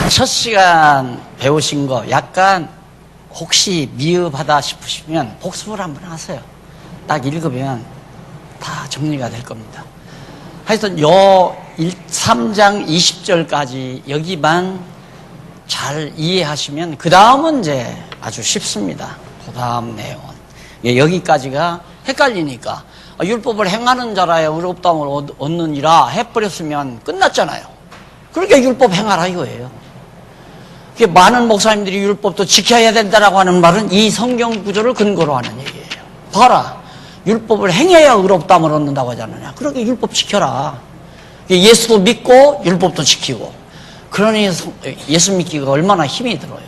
첫 시간 배우신 거 약간 혹시 미흡하다 싶으시면 복습을 한번 하세요. 딱 읽으면 다 정리가 될 겁니다. 하여튼 요 3장 20절까지 여기만 잘 이해하시면 그 다음은 이제 아주 쉽습니다. 그 다음 내용은. 여기까지가 헷갈리니까 율법을 행하는 자라야 의롭다함을 얻느니라 해버렸으면 끝났잖아요. 그러니까 율법 행하라 이거예요. 많은 목사님들이 율법도 지켜야 된다라고 하는 말은 이 성경 구절을 근거로 하는 얘기예요. 봐라, 율법을 행해야 의롭다함을 얻는다고 하지 않느냐. 그러니까 율법 지켜라. 예수도 믿고 율법도 지키고. 그러니 예수 믿기가 얼마나 힘이 들어요.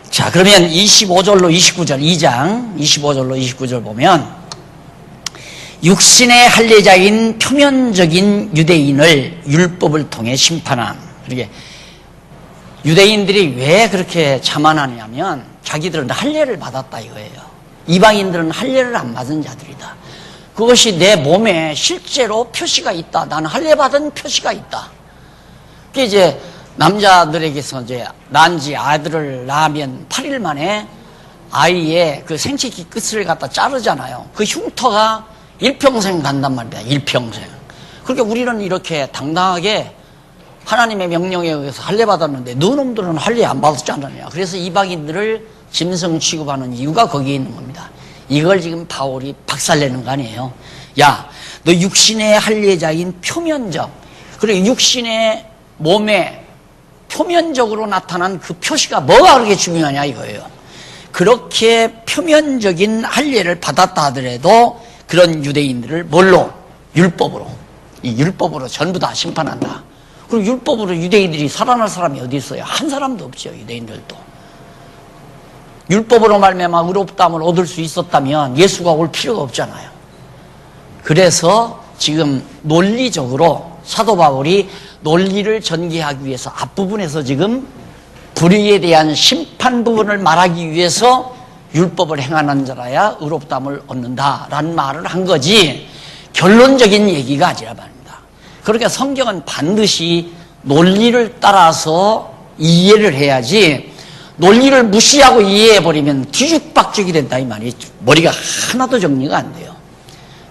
자, 그러면 25절로 29절 2장 25절로 29절 보면 육신의 할례자인 표면적인 유대인을 율법을 통해 심판함. 이렇게 유대인들이 왜 그렇게 자만하냐면 자기들은 할례를 받았다 이거예요. 이방인들은 할례를 안 받은 자들이다. 그것이 내 몸에 실제로 표시가 있다. 나는 할례 받은 표시가 있다. 그게 이제 남자들에게서 이제 난지 아들을 낳으면 8일 만에 아이의 그 생식기 끝을 갖다 자르잖아요. 그 흉터가 일평생 간단 말입니다. 일평생. 그러니까 우리는 이렇게 당당하게 하나님의 명령에 의해서 할례 받았는데 너놈들은 할례 안 받았지 않느냐. 그래서 이방인들을 짐승 취급하는 이유가 거기에 있는 겁니다. 이걸 지금 바울이 박살내는 거 아니에요. 야, 너 육신의 할례자인 표면적, 그리고 육신의 몸에 표면적으로 나타난 그 표시가 뭐가 그렇게 중요하냐 이거예요. 그렇게 표면적인 할례를 받았다 하더라도 그런 유대인들을 뭘로? 율법으로. 이 율법으로 전부 다 심판한다. 그리고 율법으로 유대인들이 살아날 사람이 어디 있어요? 한 사람도 없죠. 유대인들도. 율법으로 말미암아 의롭다함을 얻을 수 있었다면 예수가 올 필요가 없잖아요. 그래서 지금 논리적으로 사도 바울이 논리를 전개하기 위해서 앞부분에서 지금 불의에 대한 심판 부분을 말하기 위해서 율법을 행하는 자라야 의롭다함을 얻는다라는 말을 한 거지 결론적인 얘기가 아니라 말입니다. 그러니까 성경은 반드시 논리를 따라서 이해를 해야지 논리를 무시하고 이해해버리면 뒤죽박죽이 된다 이 말이 머리가 하나도 정리가 안 돼요.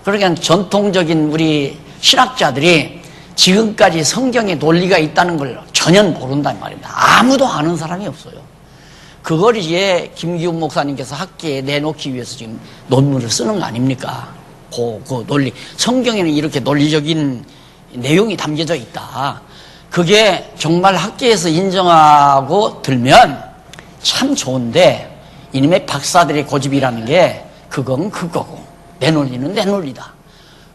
그러니까 전통적인 우리 신학자들이 지금까지 성경에 논리가 있다는 걸 전혀 모른단 말입니다. 아무도 아는 사람이 없어요. 그걸 이제 김기훈 목사님께서 학계에 내놓기 위해서 지금 논문을 쓰는 거 아닙니까? 그 논리. 성경에는 이렇게 논리적인 내용이 담겨져 있다. 그게 정말 학계에서 인정하고 들면 참 좋은데 이놈의 박사들의 고집이라는 게 그건 그거고 내 논리는 내 논리다.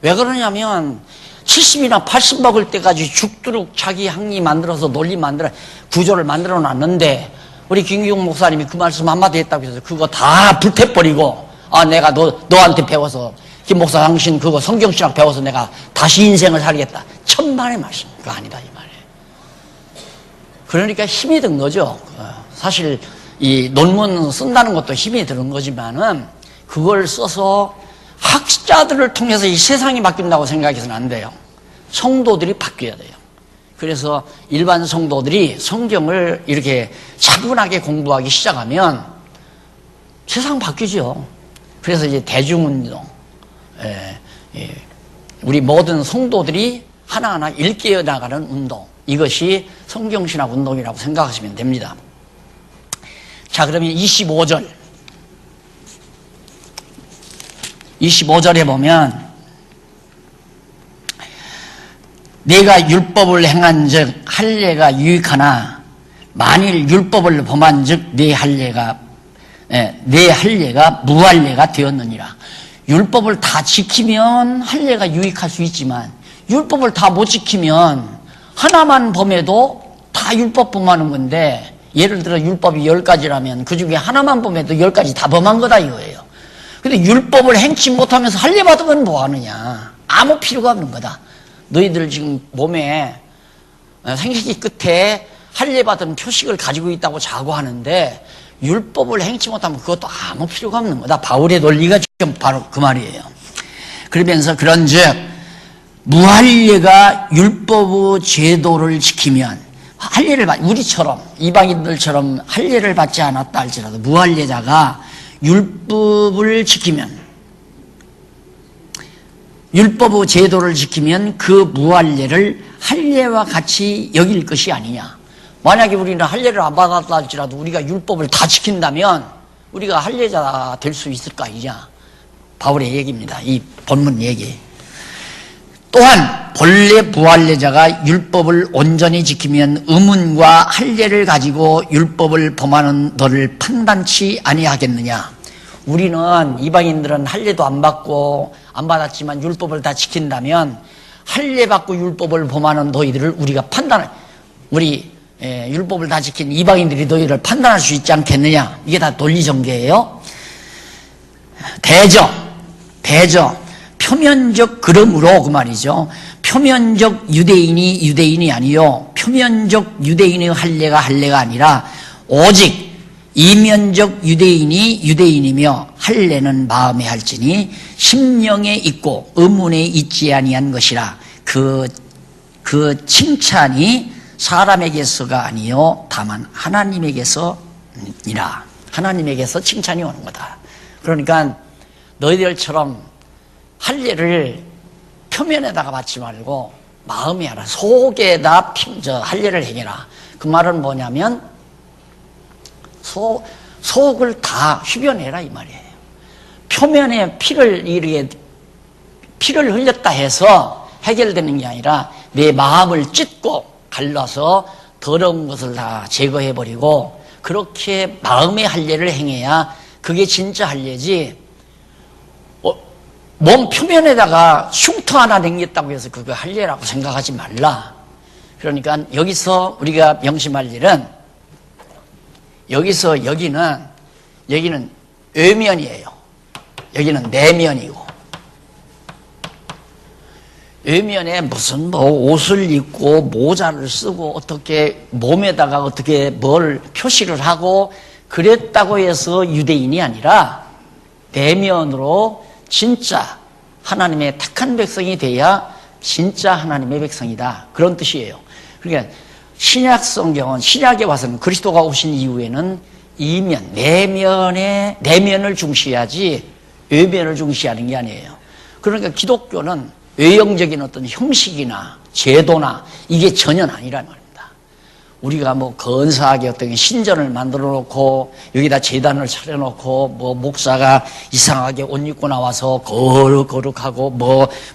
왜 그러냐면 70이나 80 먹을 때까지 죽도록 자기 학리 만들어서 논리 만들어 구조를 만들어 놨는데 우리 김기용 목사님이 그 말씀 한마디 했다고 해서 그거 다 불태버리고 내가 너한테 배워서 김 목사 당신 그거 성경신학 배워서 내가 다시 인생을 살겠다. 천만의 말씀. 그거 아니다 이 말이에요. 그러니까 힘이 든 거죠. 사실 이 논문 쓴다는 것도 힘이 드는 거지만은 그걸 써서 학자들을 통해서 이 세상이 바뀐다고 생각해서는 안 돼요. 성도들이 바뀌어야 돼요. 그래서 일반 성도들이 성경을 이렇게 차분하게 공부하기 시작하면 세상 바뀌죠. 그래서 이제 대중운동, 우리 모든 성도들이 하나하나 일깨어 나가는 운동, 이것이 성경신학 운동이라고 생각하시면 됩니다. 자, 그러면 25절에 보면 내가 율법을 행한즉 할례가 유익하나 만일 율법을 범한즉 내 할례가 무할례가 되었느니라. 율법을 다 지키면 할례가 유익할 수 있지만 율법을 다 못 지키면 하나만 범해도 다 율법 범하는 건데 예를 들어 율법이 10가지라면 그 중에 하나만 범해도 10가지 다 범한 거다 이거예요. 근데 율법을 행치 못하면서 할례 받으면 뭐 하느냐. 아무 필요가 없는 거다. 너희들 지금 몸에 생식기 끝에 할례 받은 표식을 가지고 있다고 자고하는데 율법을 행치 못하면 그것도 아무 필요가 없는 거다. 바울의 논리가 지금 바로 그 말이에요. 그러면서 그런즉 무할례가 율법의 제도를 지키면 우리처럼 이방인들처럼 할례를 받지 않았다 할지라도 무할례자가 율법을 지키면, 율법의 제도를 지키면 그 무할례를 할례와 같이 여길 것이 아니냐. 만약에 우리는 할례를 안 받았다 할지라도 우리가 율법을 다 지킨다면 우리가 할례자 될 수 있을까 아니냐. 바울의 얘기입니다. 이 본문 얘기. 또한 본래 무할례자가 율법을 온전히 지키면 의문과 할례를 가지고 율법을 범하는 너를 판단치 아니하겠느냐. 우리는 이방인들은 할례도 안 받고 안 받았지만 율법을 다 지킨다면 할례 받고 율법을 범하는 너희들을 우리가 율법을 다 지킨 이방인들이 너희를 판단할 수 있지 않겠느냐. 이게 다 논리전개예요. 대저 표면적 그러므로 그 말이죠. 표면적 유대인이 아니요 표면적 유대인의 할례가 아니라 오직 이면적 유대인이 유대인이며 할례는 마음에 할지니 심령에 있고 의문에 있지 아니한 것이라. 그 칭찬이 사람에게서가 아니요 다만 하나님에게서니라. 하나님에게서 칭찬이 오는 거다. 그러니까 너희들처럼 할례를 표면에다가 받지 말고 마음에 하라. 속에다 할례를 행해라. 그 말은 뭐냐면 속을 다 휘변해라 이 말이에요. 표면에 피를 흘렸다 해서 해결되는 게 아니라 내 마음을 찢고 갈라서 더러운 것을 다 제거해버리고 그렇게 마음의 할례를 행해야 그게 진짜 할례지. 몸 표면에다가 흉터 하나 남겼다고 해서 그거 할례라고 생각하지 말라. 그러니까 여기서 우리가 명심할 일은 여기는 외면이에요. 여기는 내면이고, 외면에 무슨 옷을 입고 모자를 쓰고 어떻게 몸에다가 어떻게 뭘 표시를 하고 그랬다고 해서 유대인이 아니라 내면으로 진짜 하나님의 택한 백성이 돼야 진짜 하나님의 백성이다. 그런 뜻이에요. 그러니까 신약 성경은, 신약에 와서는 그리스도가 오신 이후에는 이면, 내면을 중시하지 외면을 중시하는 게 아니에요. 그러니까 기독교는 외형적인 어떤 형식이나 제도나 이게 전혀 아니란 말입니다. 우리가 건사하게 어떤 신전을 만들어 놓고 여기다 제단을 차려놓고 목사가 이상하게 옷 입고 나와서 거룩하고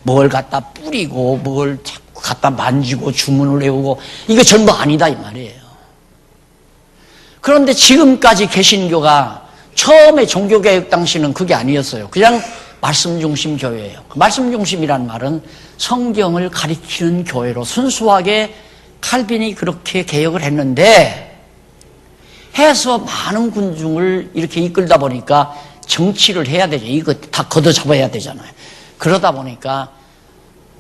뭘 갖다 뿌리고 뭘 자꾸 갖다 만지고 주문을 외우고 이게 전부 아니다 이 말이에요. 그런데 지금까지 개신교가 처음에 종교개혁 당시는 그게 아니었어요. 그냥 말씀 중심 교회예요. 말씀 중심이란 말은 성경을 가리키는 교회로 순수하게 칼빈이 그렇게 개혁을 했는데 해서 많은 군중을 이렇게 이끌다 보니까 정치를 해야 되죠. 이거 다 걷어잡아야 되잖아요. 그러다 보니까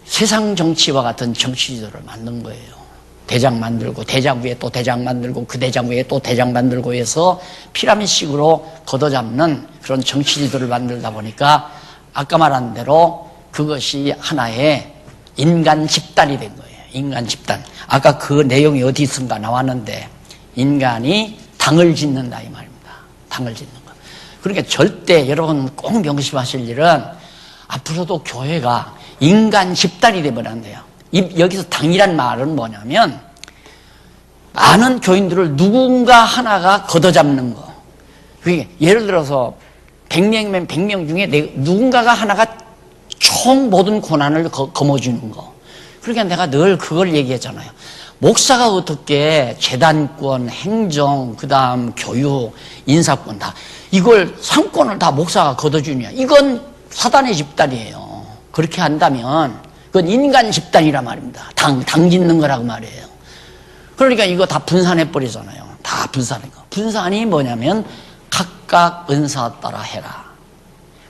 세상 정치와 같은 정치지도를 만든 거예요. 대장 만들고 대장 위에 또 대장 만들고 그 대장 위에 또 대장 만들고 해서 피라미드식으로 걷어잡는 그런 정치지도를 만들다 보니까 아까 말한 대로 그것이 하나의 인간 집단이 된 거예요. 인간 집단. 아까 그 내용이 어디 있은가 나왔는데 인간이 당을 짓는다 이 말입니다. 당을 짓는 거. 그러니까 절대 여러분 꼭 명심하실 일은 앞으로도 교회가 인간 집단이 되면 안 돼요. 여기서 당이란 말은 뭐냐면 많은 교인들을 누군가 하나가 걷어잡는 거. 그게 예를 들어서 100명이면 100명 중에 누군가가 하나가 총 모든 고난을 거머쥐는 거. 그러니까 내가 늘 그걸 얘기했잖아요. 목사가 어떻게 재단권, 행정, 그다음 교육, 인사권 다 이걸 상권을 다 목사가 걷어주냐. 이건 사단의 집단이에요. 그렇게 한다면 그건 인간 집단이란 말입니다. 당 짓는 거라고 말이에요. 그러니까 이거 다 분산해버리잖아요. 다 분산한 거. 분산이 뭐냐면 각각 은사 따라 해라.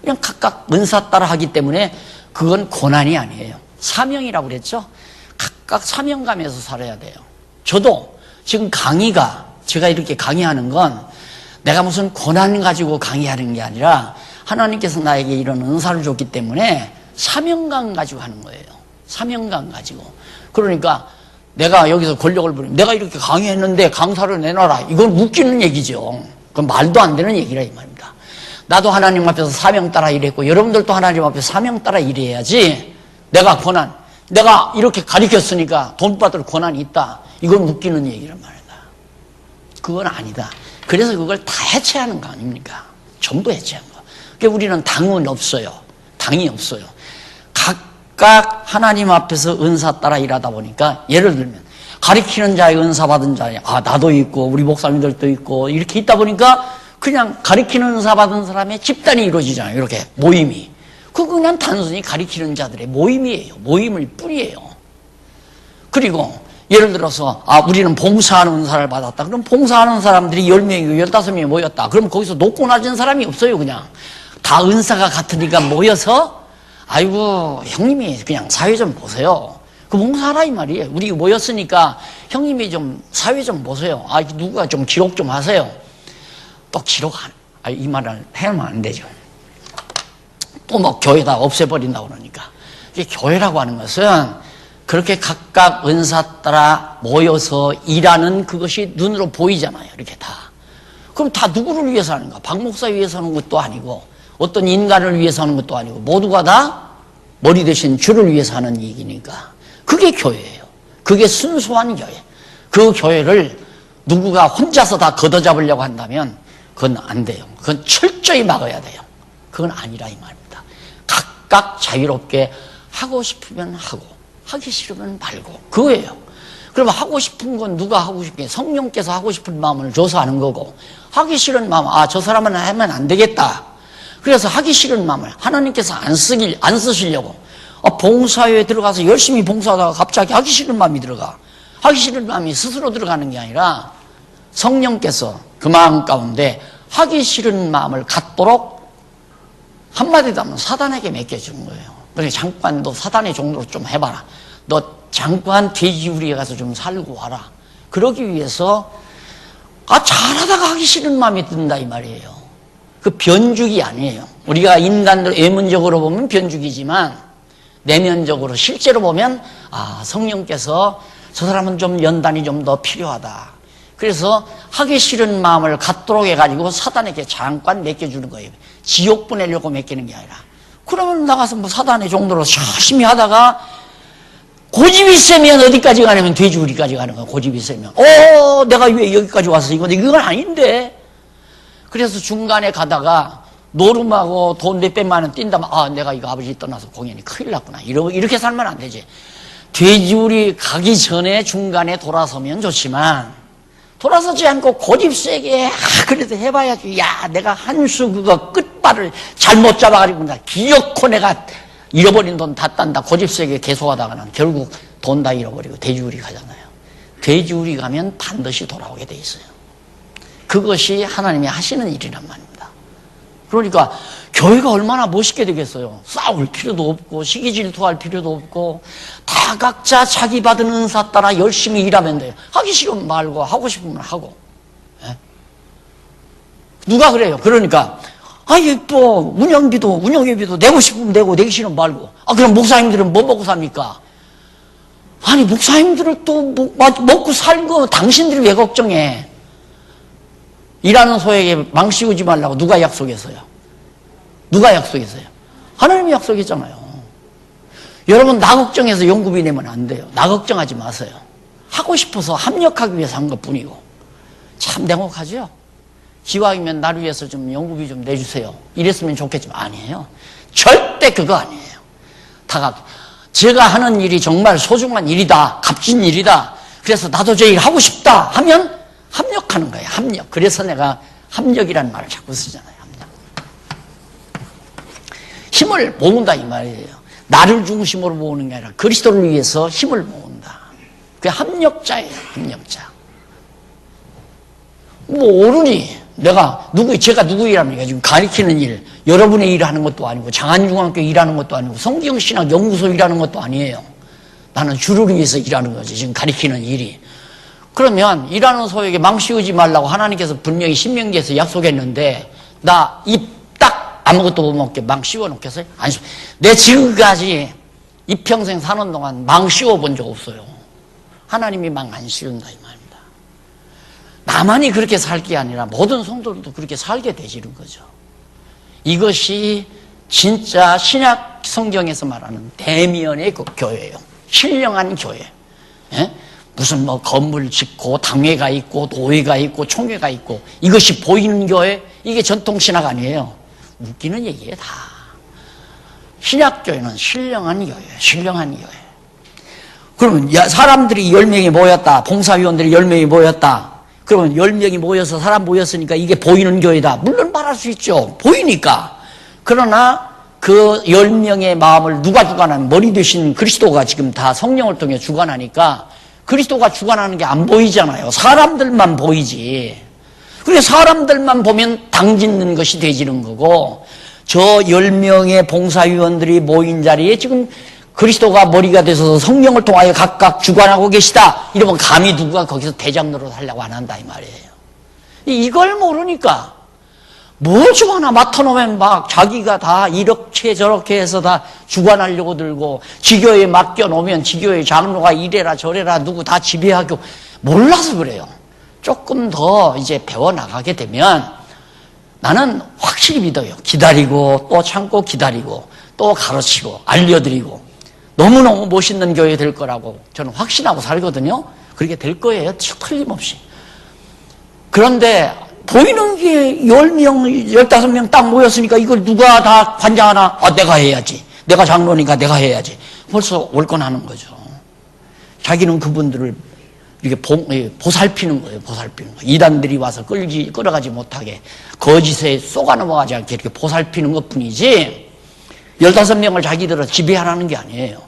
그냥 각각 은사 따라 하기 때문에 그건 고난이 아니에요. 사명이라고 그랬죠? 각각 사명감에서 살아야 돼요. 저도 지금 제가 이렇게 강의하는 건 내가 무슨 고난 가지고 강의하는 게 아니라 하나님께서 나에게 이런 은사를 줬기 때문에 사명감 가지고 하는 거예요. 사명감 가지고. 그러니까 내가 여기서 권력을 부리면 내가 이렇게 강의했는데 강사를 내놔라. 이건 웃기는 얘기죠. 그건 말도 안 되는 얘기라 이 말입니다. 나도 하나님 앞에서 사명 따라 일했고 여러분들도 하나님 앞에서 사명 따라 일해야지. 내가 이렇게 가르쳤으니까 돈 받을 권한이 있다. 이건 웃기는 얘기란 말이다. 그건 아니다. 그래서 그걸 다 해체하는 거 아닙니까? 전부 해체한 거. 그러니까 우리는 당은 없어요. 당이 없어요. 각각 하나님 앞에서 은사 따라 일하다 보니까 예를 들면 가르치는 자의 은사 받은 자에 나도 있고 우리 목사님들도 있고 이렇게 있다 보니까 그냥 가르치는 은사 받은 사람의 집단이 이루어지잖아요. 이렇게 모임이. 그거 그냥 단순히 가르치는 자들의 모임이에요. 모임일 뿐이에요. 그리고 예를 들어서 우리는 봉사하는 은사를 받았다. 그럼 봉사하는 사람들이 10명이고 15명이 모였다. 그럼 거기서 높고 낮은 사람이 없어요. 그냥 다 은사가 같으니까 모여서 아이고 형님이 그냥 사회 좀 보세요. 그 봉사하라 이 말이에요. 우리 모였으니까 형님이 좀 사회 좀 보세요. 누가 좀 기록 좀 하세요. 또 이 말을 하면 안 되죠. 또 뭐 교회다 없애버린다고 그러니까. 교회라고 하는 것은 그렇게 각각 은사 따라 모여서 일하는 그것이 눈으로 보이잖아요. 이렇게 다. 그럼 다 누구를 위해서 하는가? 박 목사 위해서 하는 것도 아니고 어떤 인간을 위해서 하는 것도 아니고 모두가 다 머리 대신 주를 위해서 하는 얘기니까 그게 교회예요. 그게 순수한 교회. 그 교회를 누구가 혼자서 다 걷어잡으려고 한다면 그건 안 돼요. 그건 철저히 막아야 돼요. 그건 아니라 이 말입니다. 각각 자유롭게 하고 싶으면 하고 하기 싫으면 말고 그거예요. 그러면 하고 싶은 건 누가 하고 싶게 성령께서 하고 싶은 마음을 줘서 하는 거고 하기 싫은 마음 저 사람은 하면 안 되겠다. 그래서 하기 싫은 마음을 하나님께서 안 쓰시려고 봉사회에 들어가서 열심히 봉사하다가 갑자기 하기 싫은 마음이 들어가. 하기 싫은 마음이 스스로 들어가는 게 아니라 성령께서 그 마음 가운데 하기 싫은 마음을 갖도록 한마디도 하면 사단에게 맡겨주는 거예요. 그러니까 잠깐 너 사단의 종로로 좀 해봐라. 너 잠깐 돼지우리에 가서 좀 살고 와라. 그러기 위해서 잘하다가 하기 싫은 마음이 든다 이 말이에요. 그 변죽이 아니에요. 우리가 인간들 외면적으로 보면 변죽이지만 내면적으로 실제로 보면 성령께서 저 사람은 좀 연단이 좀 더 필요하다. 그래서 하기 싫은 마음을 갖도록 해가지고 사단에게 잠깐 맡겨주는 거예요. 지옥 보내려고 맡기는 게 아니라. 그러면 나가서 뭐 사단의 종로로 열심히 하다가 고집이 세면 어디까지 가냐면 돼지우리까지 가는 거야. 고집이 세면 내가 왜 여기까지 왔어? 이건 아닌데. 그래서 중간에 가다가 노름하고 돈 몇백만 원 뛴다면 내가 이거 아버지 떠나서 공연이 큰일 났구나. 이렇게 살면 안 되지. 돼지우리 가기 전에 중간에 돌아서면 좋지만 돌아서지 않고 고집 세게 그래도 해봐야지. 내가 한 수 그거 끝발을 잘못 잡아가지고 기어코 내가 잃어버린 돈 다 딴다. 고집 세게 계속하다가는 결국 돈 다 잃어버리고 돼지우리 가잖아요. 돼지우리 가면 반드시 돌아오게 돼 있어요. 그것이 하나님이 하시는 일이란 말입니다. 그러니까 교회가 얼마나 멋있게 되겠어요. 싸울 필요도 없고 시기 질투할 필요도 없고 다 각자 자기 받은 은사 따라 열심히 일하면 돼요. 하기 싫으면 말고 하고 싶으면 하고. 누가 그래요? 그러니까 예뻐 운영비도 내고 싶으면 내고 내기 싫으면 말고. 그럼 목사님들은 뭐 먹고 삽니까? 목사님들을 또 먹고 살고 당신들이 왜 걱정해? 일하는 소에게 망 씌우지 말라고 누가 약속했어요? 누가 약속했어요? 하나님이 약속했잖아요. 여러분 나 걱정해서 연구비 내면 안 돼요. 나 걱정하지 마세요. 하고 싶어서 합력하기 위해서 한 것뿐이고. 참 냉혹하죠? 기왕이면 나를 위해서 좀 연구비 좀 내주세요. 이랬으면 좋겠지만 아니에요. 절대 그거 아니에요. 제가 하는 일이 정말 소중한 일이다. 값진 일이다. 그래서 나도 저 일 하고 싶다 하면 합력하는 거예요. 합력. 그래서 내가 합력이라는 말을 자꾸 쓰잖아요. 합력. 힘을 모은다 이 말이에요. 나를 중심으로 모으는 게 아니라 그리스도를 위해서 힘을 모은다. 그게 합력자예요. 합력자. 오르니 제가 누구 일합니까? 지금 가르치는 일, 여러분의 일을 하는 것도 아니고 장안중앙교 일하는 것도 아니고 성경신학 연구소 일하는 것도 아니에요. 나는 주를 위해서 일하는 거지. 지금 가르치는 일이. 그러면 일하는 소에게 망 씌우지 말라고 하나님께서 분명히 신명기에서 약속했는데 나 입 딱 아무것도 못 먹게 망 씌워 놓겠어요? 내 지금까지 이 평생 사는 동안 망 씌워 본 적 없어요. 하나님이 막 안 씌운다 이 말입니다. 나만이 그렇게 살 게 아니라 모든 성도들도 그렇게 살게 되시는 거죠. 이것이 진짜 신약 성경에서 말하는 대면의 교회예요. 신령한 교회. 예? 무슨 뭐 건물 짓고 당회가 있고 노회가 있고 총회가 있고 이것이 보이는 교회, 이게 전통 신학 아니에요. 웃기는 얘기예요 다. 신약 교회는 신령한 교회예요. 신령한 교회. 그러면 사람들이 10명이 모였다. 봉사위원들이 10명이 모였다. 그러면 10명이 모여서 사람 모였으니까 이게 보이는 교회다. 물론 말할 수 있죠. 보이니까. 그러나 그 10명의 마음을 누가 주관하면 머리 되신 그리스도가 지금 다 성령을 통해 주관하니까 그리스도가 주관하는 게 안 보이잖아요. 사람들만 보이지. 그래 사람들만 보면 당 짓는 것이 되지는 거고, 저 10명의 봉사위원들이 모인 자리에 지금 그리스도가 머리가 돼서 성령을 통하여 각각 주관하고 계시다. 이러면 감히 누가 거기서 대장 노릇 하려고 안 한다 이 말이에요. 이걸 모르니까 뭘 주관하 맡아놓으면 막 자기가 다 이렇게 저렇게 해서 다 주관하려고 들고, 지교에 맡겨놓으면 지교의 장로가 이래라 저래라 누구 다 지배하고, 몰라서 그래요. 조금 더 이제 배워나가게 되면 나는 확실히 믿어요. 기다리고 또 참고 기다리고 또 가르치고 알려드리고 너무너무 멋있는 교회 될 거라고 저는 확신하고 살거든요. 그렇게 될 거예요. 틀림없이. 그런데 보이는 게 10명, 15명 딱 모였으니까 이걸 누가 다 관장하나? 내가 해야지. 내가 장로니까 내가 해야지. 벌써 올건하는 거죠. 자기는 그분들을 이렇게 보살피는 거예요. 보살피는 거. 이단들이 와서 끌어가지 못하게 거짓에 쏘가 넘어가지 않게 이렇게 보살피는 것 뿐이지 15명을 자기들은 지배하라는 게 아니에요.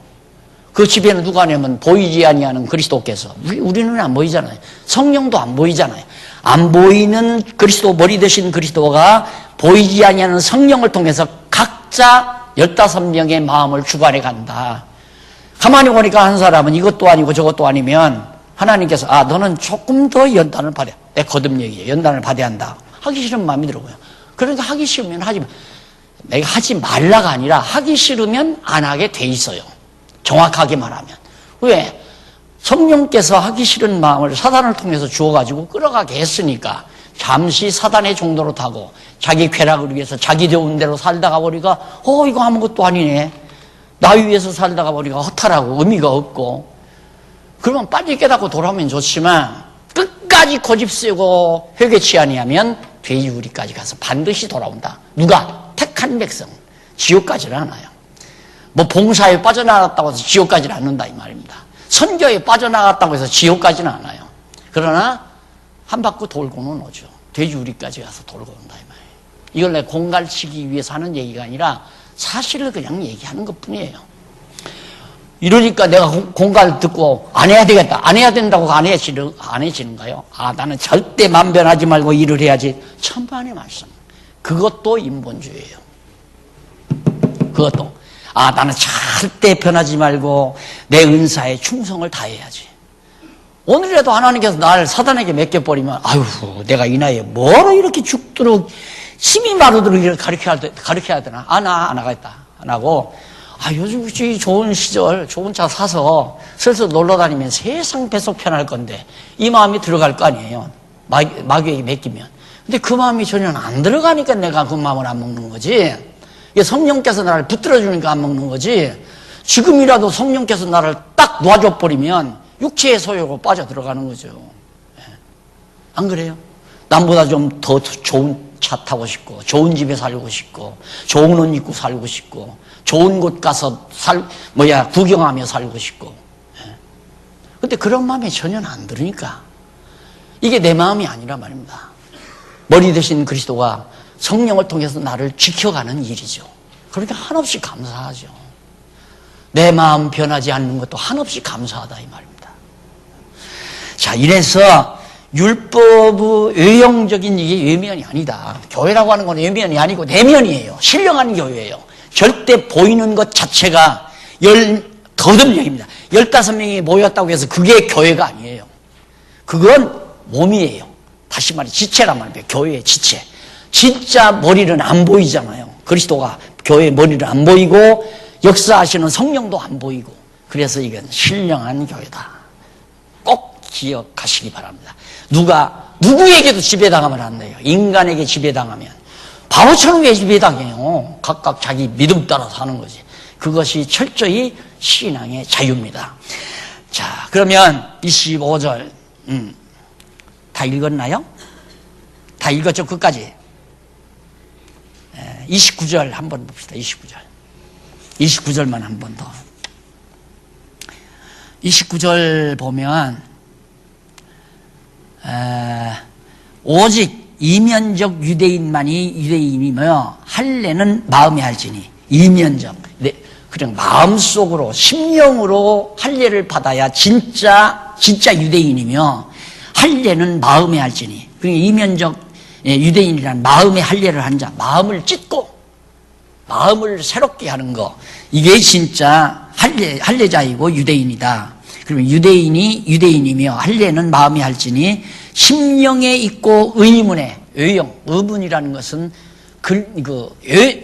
그 지배는 누가 하냐면 보이지 아니하는 그리스도께서. 우리는 안 보이잖아요. 성령도 안 보이잖아요. 안 보이는 그리스도, 머리 되신 그리스도가 보이지 아니하는 성령을 통해서 각자 15명의 마음을 주관해 간다. 가만히 보니까 한 사람은 이것도 아니고 저것도 아니면 하나님께서 너는 조금 더 연단을 받아야, 내 거듭 얘기예요. 연단을 받아야 한다. 하기 싫은 마음이 들어요. 그러니까 하기 싫으면 하지 마. 내가 하지 말라가 아니라 하기 싫으면 안 하게 돼 있어요. 정확하게 말하면. 왜? 성령께서 하기 싫은 마음을 사단을 통해서 주어가지고 끌어가게 했으니까 잠시 사단의 종로로 타고 자기 쾌락을 위해서 자기 좋은 대로 살다가 보니까 이거 아무것도 아니네. 나 위해서 살다가 보니까 허탈하고 의미가 없고, 그러면 빨리 깨닫고 돌아오면 좋지만 끝까지 고집세고 회개치 아니하면 돼지우리까지 가서 반드시 돌아온다. 누가? 택한 백성. 지옥까지는 않아요. 뭐 봉사에 빠져나갔다고 해서 지옥까지는 않는다 이 말입니다. 선교에 빠져나갔다고 해서 지옥까지는 않아요. 그러나 한 바퀴 돌고는 오죠. 돼지우리까지 가서 돌고 온다 이 말이에요. 이걸 내 공갈치기 위해서 하는 얘기가 아니라 사실을 그냥 얘기하는 것뿐이에요. 이러니까 내가 공갈 듣고 안 해야 되겠다. 안 해야 된다고 안 해지는가요? 나는 절대 맘 변하지 말고 일을 해야지. 천만의 말씀. 그것도 인본주의예요. 그것도. 나는 절대 변하지 말고 내 은사에 충성을 다해야지. 오늘이라도 하나님께서 나를 사단에게 맡겨버리면 내가 이 나이에 뭐로 이렇게 죽도록 힘이 마르도록 이렇게 가르쳐야 되나? 나 안 하겠다. 안 하고 요즘 좋은 시절 좋은 차 사서 슬슬 놀러 다니면 세상 배속 편할 건데 이 마음이 들어갈 거 아니에요. 마귀에게 맡기면. 근데 그 마음이 전혀 안 들어가니까 내가 그 마음을 안 먹는 거지. 성령께서 나를 붙들어 주니까 안 먹는 거지. 지금이라도 성령께서 나를 딱 놔줘 버리면 육체의 소욕으로 빠져 들어가는 거죠. 안 그래요? 남보다 좀 더 좋은 차 타고 싶고, 좋은 집에 살고 싶고, 좋은 옷 입고 살고 싶고, 좋은 곳 가서 구경하며 살고 싶고. 근데 그런 마음이 전혀 안 들으니까 이게 내 마음이 아니란 말입니다. 머리 대신 그리스도가 성령을 통해서 나를 지켜가는 일이죠. 그러니까 한없이 감사하죠. 내 마음 변하지 않는 것도 한없이 감사하다 이 말입니다. 자, 이래서 율법의 외형적인 이게 외면이 아니다. 교회라고 하는 건 외면이 아니고 내면이에요. 신령한 교회예요. 절대 보이는 것 자체가 거듭령입니다. 15명이 모였다고 해서 그게 교회가 아니에요. 그건 몸이에요. 다시 말해 지체란 말이에요. 교회의 지체. 진짜 머리는 안 보이잖아요. 그리스도가 교회의 머리를 안 보이고 역사하시는 성령도 안 보이고, 그래서 이건 신령한 교회다. 기억하시기 바랍니다. 누구에게도 지배당하면 안 돼요. 인간에게 지배당하면. 바보처럼 왜 지배당해요? 각각 자기 믿음 따라 사는 거지. 그것이 철저히 신앙의 자유입니다. 자, 그러면 25절, 다 읽었나요? 다 읽었죠, 끝까지? 29절 한번 봅시다, 29절. 29절만 한 번 더. 29절 보면, 오직 이면적 유대인만이 유대인이며 할례는 마음에 할지니. 이면적. 네, 그냥 마음속으로 심령으로 할례를 받아야 진짜 유대인이며 할례는 마음에 할지니. 그러니까 이면적 유대인이란 마음의 할례를 한 자, 마음을 찢고 마음을 새롭게 하는 거, 이게 진짜 할례자이고 유대인이다. 그러면 유대인이 유대인이며 할례는 마음에 할지니 심령에 있고 의문에, 의문이라는 것은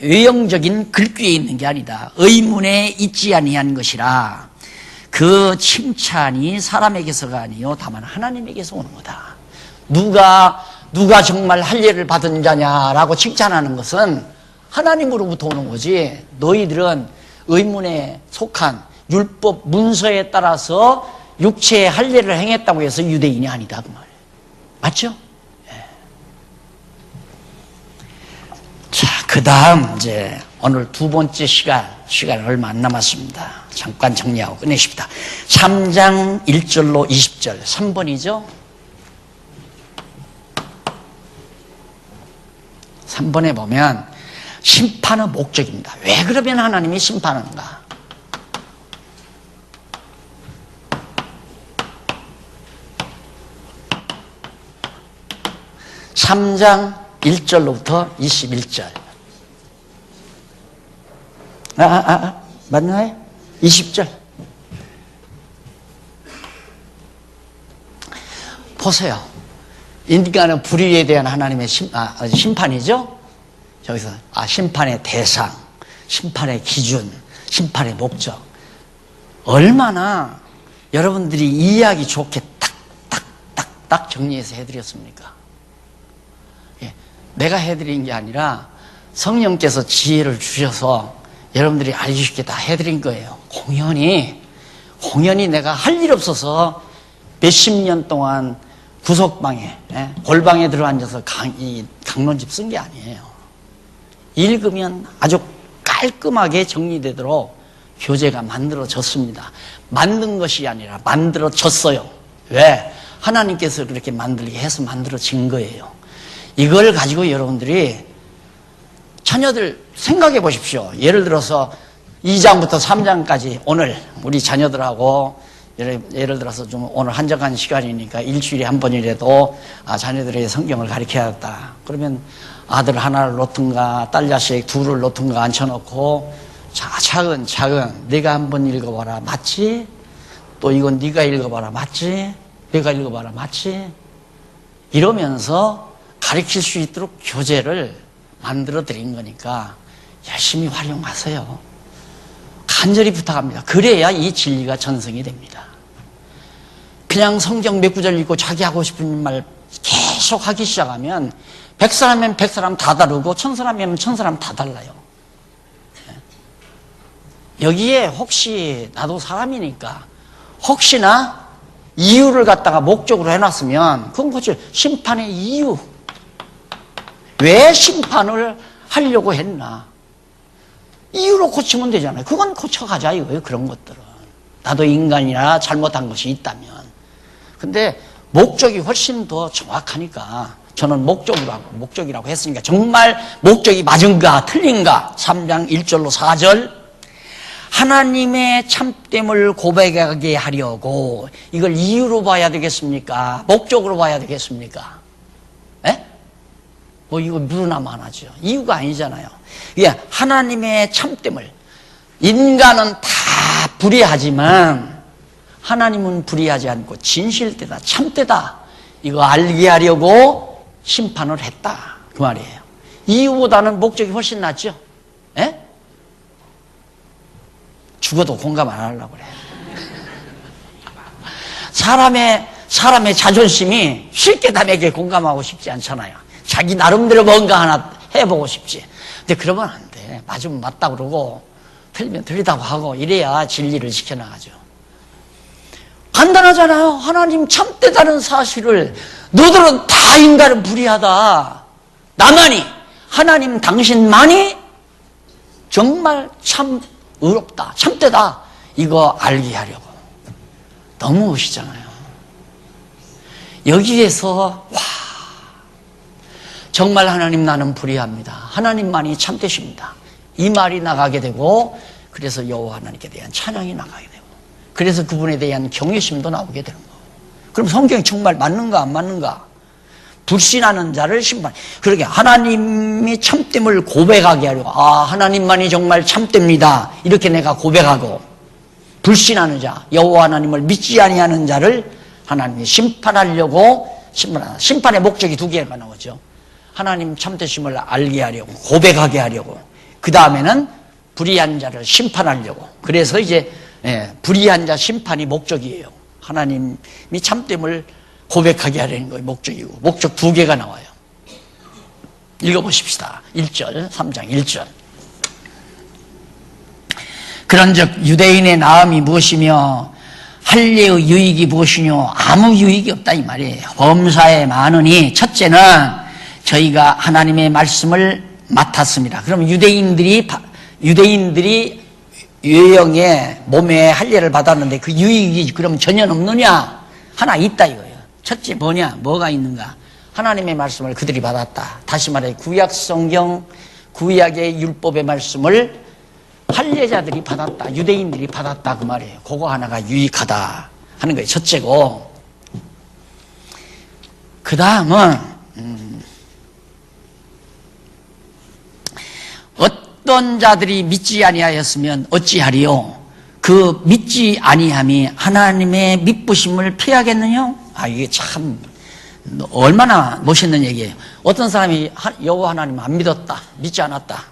외형적인 글귀에 있는 게 아니다. 의문에 있지 아니한 것이라. 그 칭찬이 사람에게서가 아니요 다만 하나님에게서 오는 거다. 누가 정말 할례를 받은 자냐라고 칭찬하는 것은 하나님으로부터 오는 거지. 너희들은 의문에 속한 율법 문서에 따라서 육체의 할례를 행했다고 해서 유대인이 아니다 그 말이에요. 맞죠? 예. 자, 그 다음 이제 오늘 두 번째 시간 얼마 안 남았습니다. 잠깐 정리하고 끝내십니다. 3장 1절로 20절 3번이죠? 3번에 보면 심판의 목적입니다. 왜 그러면 하나님이 심판하는가? 3장 1절로부터 21절. 맞나요? 20절. 보세요. 인간의 불의에 대한 하나님의 심판이죠? 저기서, 심판의 대상, 심판의 기준, 심판의 목적. 얼마나 여러분들이 이해하기 좋게 딱 정리해서 해드렸습니까? 예, 내가 해드린 게 아니라 성령께서 지혜를 주셔서 여러분들이 알기 쉽게 다 해드린 거예요. 공연히 내가 할 일 없어서 몇십 년 동안 구석방에, 골방에 들어앉아서 강론집 쓴 게 아니에요. 읽으면 아주 깔끔하게 정리되도록 교재가 만들어졌습니다. 만든 것이 아니라 만들어졌어요. 왜? 하나님께서 그렇게 만들게 해서 만들어진 거예요. 이걸 가지고 여러분들이 자녀들 생각해 보십시오. 예를 들어서 2장부터 3장까지 오늘 우리 자녀들하고 예를 들어서 좀 오늘 한적한 시간이니까 일주일에 한 번이라도 자녀들에게 성경을 가르쳐야겠다. 그러면 아들 하나를 놓든가 딸 자식 둘을 놓든가 앉혀놓고 차근차근 네가 한번 읽어봐라. 맞지? 또 이건 네가 읽어봐라. 맞지? 내가 읽어봐라. 맞지? 이러면서 가르칠 수 있도록 교재를 만들어 드린 거니까 열심히 활용하세요. 간절히 부탁합니다. 그래야 이 진리가 전승이 됩니다. 그냥 성경 몇 구절 읽고 자기 하고 싶은 말 계속 하기 시작하면 100사람이면 100사람 다 다르고 1000사람이면 1000사람 다 달라요. 여기에 혹시 나도 사람이니까 혹시나 이유를 갖다가 목적으로 해놨으면 그건 그렇죠. 심판의 이유. 왜 심판을 하려고 했나? 이유로 고치면 되잖아요. 그건 고쳐가자 이거예요. 그런 것들은. 나도 인간이라 잘못한 것이 있다면. 근데 목적이 훨씬 더 정확하니까 저는 목적이라고 했으니까 정말 목적이 맞은가 틀린가 3장 1절로 4절 하나님의 참됨을 고백하게 하려고 이걸 이유로 봐야 되겠습니까? 목적으로 봐야 되겠습니까? 에? 뭐 이거 물으나만 하죠. 이유가 아니잖아요. 이게 하나님의 참됨을 인간은 다 불의하지만 하나님은 불의하지 않고 진실되다 참되다 이거 알게 하려고 심판을 했다 그 말이에요. 이유보다는 목적이 훨씬 낫죠. 에? 죽어도 공감 안 하려고 그래. 사람의 자존심이 쉽게 남에게 공감하고 싶지 않잖아요. 자기 나름대로 뭔가 하나 해보고 싶지. 근데 그러면 안 돼. 맞으면 맞다 그러고 틀리면 틀리다고 하고 이래야 진리를 지켜나가죠. 간단하잖아요. 하나님 참되다는 사실을 너들은 다 인간은 불의하다. 나만이 하나님 당신만이 정말 참 의롭다. 참되다. 이거 알게 하려고. 너무 오시잖아요. 여기에서 와 정말 하나님 나는 불의합니다. 하나님만이 참되십니다. 이 말이 나가게 되고 그래서 여호와 하나님께 대한 찬양이 나가게 되고 그래서 그분에 대한 경외심도 나오게 되는 거예요. 그럼 성경이 정말 맞는가 안 맞는가? 불신하는 자를 심판. 그러게 하나님이 참됨을 고백하게 하려고 하나님만이 정말 참됩니다. 이렇게 내가 고백하고 불신하는 자 여호와 하나님을 믿지 아니하는 자를 하나님이 심판하려고 심판하다. 심판의 목적이 두 개가 나오죠. 하나님 참되심을 알게 하려고 고백하게 하려고 그 다음에는 불의한 자를 심판하려고. 그래서 이제 불의한 자 심판이 목적이에요. 하나님이 참됨을 고백하게 하려는 거예요. 목적이고 목적 두 개가 나와요. 읽어보십시다. 1절 3장 1절 그런즉 유대인의 나음이 무엇이며 할례의 유익이 무엇이뇨? 아무 유익이 없다 이 말이에요. 범사에 많으니 첫째는 저희가 하나님의 말씀을 맡았습니다. 그럼 유대인들이 유대영의 몸에 할례를 받았는데 그 유익이 그럼 전혀 없느냐? 하나 있다 이거예요. 첫째 뭐냐? 뭐가 있는가? 하나님의 말씀을 그들이 받았다. 다시 말해 구약 성경 구약의 율법의 말씀을 할례자들이 받았다. 유대인들이 받았다 그 말이에요. 그거 하나가 유익하다 하는 거예요. 첫째고 그 다음은 어떤 자들이 믿지 아니하였으면 어찌하리요? 그 믿지 아니함이 하나님의 믿부심을 피하겠느냐? 이게 참 얼마나 멋있는 얘기예요. 어떤 사람이 여호와 하나님 안 믿었다, 믿지 않았다.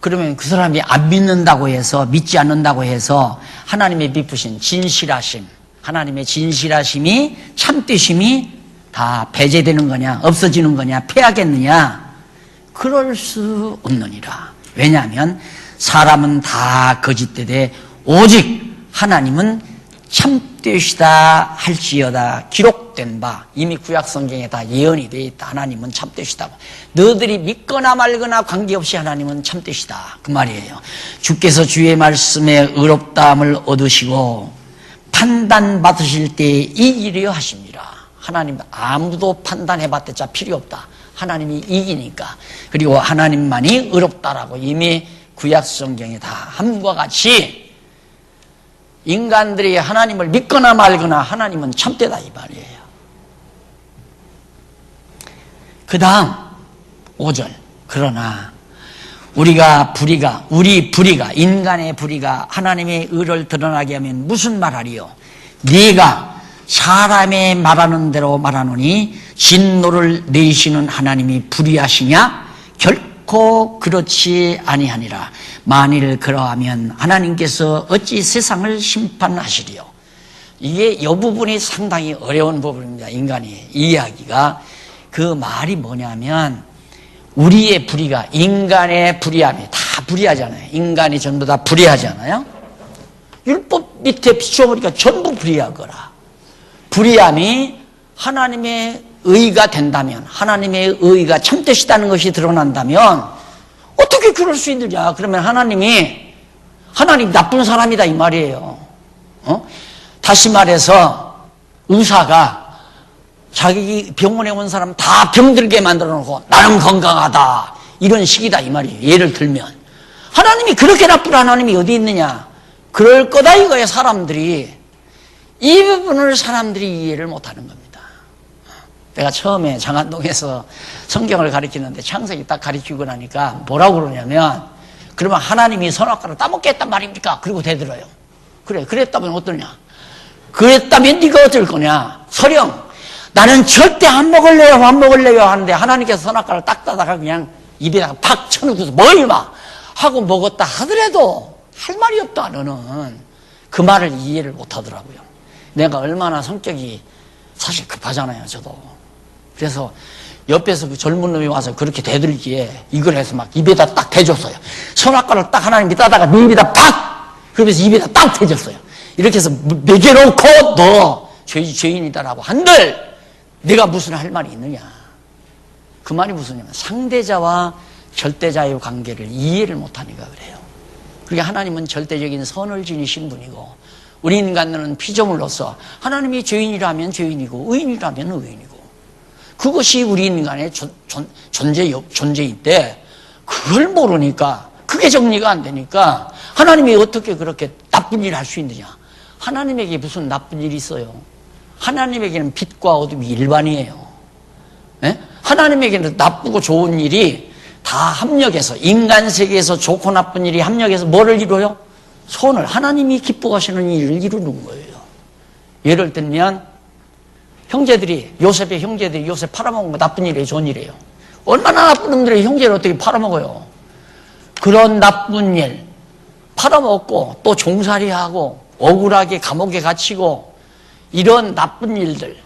그러면 그 사람이 안 믿는다고 해서 믿지 않는다고 해서 하나님의 믿부심, 진실하심, 하나님의 진실하심이 참되심이 다 배제되는 거냐, 없어지는 거냐, 패하겠느냐? 그럴 수 없느니라. 왜냐하면 사람은 다 거짓되되 오직 하나님은 참되시다 할지어다 기록된 바 이미 구약성경에 다 예언이 되어 있다. 하나님은 참되시다고. 너들이 믿거나 말거나 관계없이 하나님은 참되시다 그 말이에요. 주께서 주의 말씀에 의롭다함을 얻으시고 판단받으실 때 이기려 하십니다. 하나님 아무도 판단해봤자 필요 없다. 하나님이 이기니까. 그리고 하나님만이 의롭다라고 이미 구약성경에 다 함과 같이 인간들이 하나님을 믿거나 말거나 하나님은 참되다 이 말이에요. 그 다음 5절 그러나 우리 불의가 인간의 불의가 하나님의 의를 드러나게 하면 무슨 말하리요? 네가 사람의 말하는 대로 말하노니 진노를 내리시는 하나님이 불의하시냐? 결코 그렇지 아니하니라. 만일 그러하면 하나님께서 어찌 세상을 심판하시리요? 이게 이 부분이 상당히 어려운 부분입니다. 인간이 이해하기가. 그 말이 뭐냐면 우리의 불의가 인간의 불의함이 다 불의하잖아요. 인간이 전부 다 불의하잖아요. 율법 밑에 비춰보니까 전부 불의하거라. 불의함이 하나님의 의가 된다면, 하나님의 의가 참되시다는 것이 드러난다면 어떻게 그럴 수 있느냐? 그러면 하나님 나쁜 사람이다 이 말이에요. 다시 말해서 의사가 자기 병원에 온 사람 다 병들게 만들어 놓고 나는 건강하다 이런 식이다 이 말이에요. 예를 들면 하나님이 그렇게 나쁜 하나님이 어디 있느냐? 그럴 거다 이거예요. 이 부분을 사람들이 이해를 못하는 겁니다. 내가 처음에 장안동에서 성경을 가르치는데 창세기 딱 가르치고 나니까 뭐라고 그러냐면 그러면 하나님이 선악과를 따먹게 했단 말입니까? 그리고 대들어요. 그래 그랬다면 어떠냐? 그랬다면 네가 어쩔 거냐? 서령 나는 절대 안 먹을래요 하는데 하나님께서 선악과를 딱 따다가 그냥 입에다가 팍 쳐놓고서 뭐 임마 하고 먹었다 하더라도 할 말이 없다. 너는 그 말을 이해를 못 하더라고요. 내가 얼마나 성격이 사실 급하잖아요, 저도. 그래서 옆에서 그 젊은 놈이 와서 그렇게 대들기에 이걸 해서 막 입에다 딱 대줬어요. 선악과를 딱 하나님이 따다가 네 입에다 팍! 그러면서 입에다 딱 대줬어요. 이렇게 해서 먹여놓고 너 죄인이다라고 한들 내가 무슨 할 말이 있느냐. 그 말이 무슨냐면 상대자와 절대자의 관계를 이해를 못하니까 그래요. 그러니까 하나님은 절대적인 선을 지니신 분이고 우리 인간은 피조물로서 하나님이 죄인이라면 죄인이고 의인이라면 의인이고 그것이 우리 인간의 존재인데 그걸 모르니까 그게 정리가 안 되니까 하나님이 어떻게 그렇게 나쁜 일을 할 수 있느냐. 하나님에게 무슨 나쁜 일이 있어요. 하나님에게는 빛과 어둠이 일반이에요. 네? 하나님에게는 나쁘고 좋은 일이 다 합력해서 인간 세계에서 좋고 나쁜 일이 합력해서 뭐를 이루어요? 선을 하나님이 기뻐하시는 일을 이루는 거예요. 예를 들면 요셉의 형제들이 요셉 팔아먹은 거 나쁜 일이에요, 좋은 일이에요? 얼마나 나쁜 놈들이 형제를 어떻게 팔아먹어요? 그런 나쁜 일 팔아먹고 또 종살이하고 억울하게 감옥에 갇히고 이런 나쁜 일들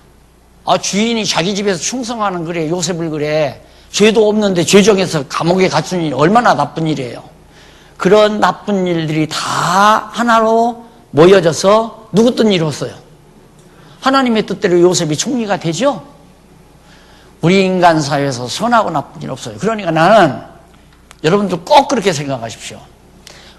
주인이 자기 집에서 충성하는 그래 요셉을 그래 죄도 없는데 죄정해서 감옥에 갇힌 일이 얼마나 나쁜 일이에요. 그런 나쁜 일들이 다 하나로 모여져서 누구 뜻 이뤘어요? 하나님의 뜻대로 요셉이 총리가 되죠. 우리 인간 사회에서 선하고 나쁜 일 없어요. 그러니까 나는 여러분들 꼭 그렇게 생각하십시오.